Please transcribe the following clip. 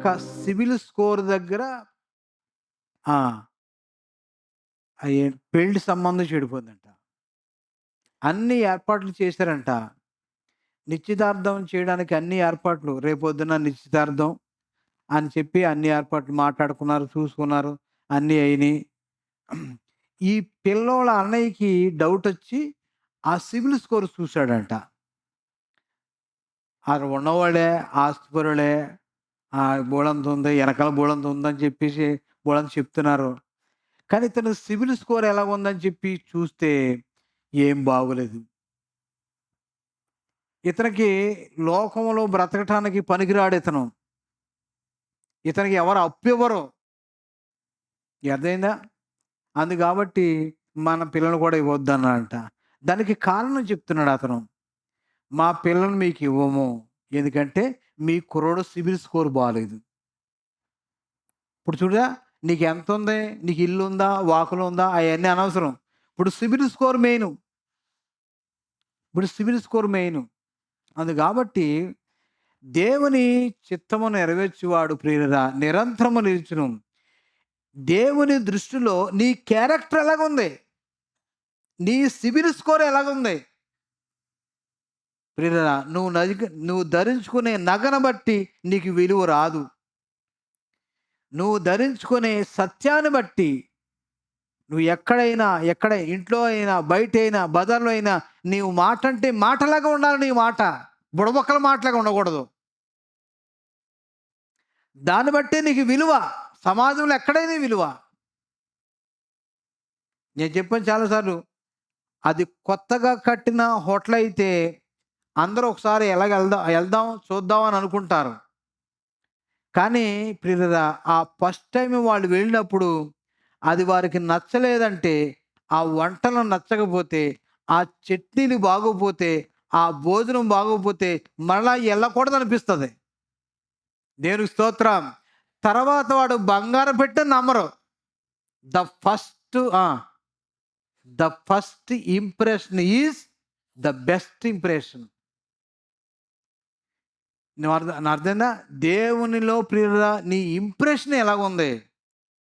ఒక civil score దగ్గర ఆ! పెళ్లి సంబంధం చెడిపోయిందంట. అన్ని ఏర్పాట్లు చేశారంట. నిశ్చితార్థం చేయడానికి అన్ని ఏర్పాట్లు. రేపొద్దున నిశ్చితార్థం అని చెప్పి అన్ని ఏర్పాట్లు మాట్లాడుకున్నారు, చూసుకున్నారు. అన్నీ అయినియి. ఈ పిల్లోళ్ళ అన్నయ్యకి డౌటొచ్చి ఆ సిబిల్ స్కోర్ చూసాడంట. ఆడ ఉన్నవాడే ఆస్తిపరులే. బోలెడంతుంది, ఎనకాల బోలెడంతుందని చెప్పేసి బోలెడంత చెప్తున్నారు. కానీ ఇతను సిబిల్ స్కోర్ ఎలాగుందని చెప్పి చూస్తే ఏం బాగోలేదు. ఇతనికి లోకంలో బ్రతకటానికి పనికిరాడితను. ఇతనికి ఎవరు అప్పివ్వరు. అర్థమైందా? కాబట్టి మన పిల్లలు కూడా ఇవ్వద్దన్నాడంట. దానికి కారణం చెప్తున్నాడు అతను. మా పిల్లల్ని మీకివ్వము. ఎందుకంటే మీ కుర్రోడు సిబిల్ స్కోర్ బాలేదు. ఇప్పుడు చూడురా, నీకెంతుంది? నీకు ఇల్లుందా? వాకిలుందా? అయన్నీ అనవసరం. ఇప్పుడు సిబిల్ స్కోర్ మెయిను. కాబట్టి దేవుని చిత్తము నెరవేర్చువాడు ప్రియులారా నిరంతరము నిలుచును. దేవుని దృష్టిలో నీ క్యారెక్టర్ ఎలాగుంది? నీ సిబిల్ స్కోర్ ఎలాగుంది? ప్రియులారా నువ్వు ధరించుకునే నగను బట్టి నీకు విలువ రాదు. నువ్వు ధరించుకునే సత్యాన్ని బట్టి నువ్వు ఎక్కడ ఇంట్లో అయినా, బయటైనా, బజార్‌లో అయినా నీవు మాట అంటే మాటలాగా ఉండాలి. నీ మాట బుడబొక్కల మాటలాగా ఉండకూడదు. దాన్ని బట్టే నీకు విలువ. సమాజంలో ఎక్కడైనా విలువ. నేను చెప్పాను చాలాసార్లు. అది కొత్తగా కట్టిన హోటల్ అయితే అందరూ ఒకసారి ఎళ్దాం చూద్దాం అని అనుకుంటారు. కానీ ప్రియులారా ఆ ఫస్ట్ టైమ్ వాళ్ళు వెళ్ళినప్పుడు అది వారికి నచ్చలేదంటే, ఆ వంటలు నచ్చకపోతే, ఆ చట్నీలు బాగోపోతే, ఆ భోజనం బాగోపోతే మరలా ఎళ్ళకూడదనిపిస్తది. దేవునికి స్తోత్రం. తర్వాత వాడు బంగారం పెట్టినా నమ్మరు. ద ఫస్ట్ ఆ! The first impression is the best impression. నా అర్థమైందా? దేవునిలో ప్రియులారా నీ ఇంప్రెషన్ ఎలాగుంది?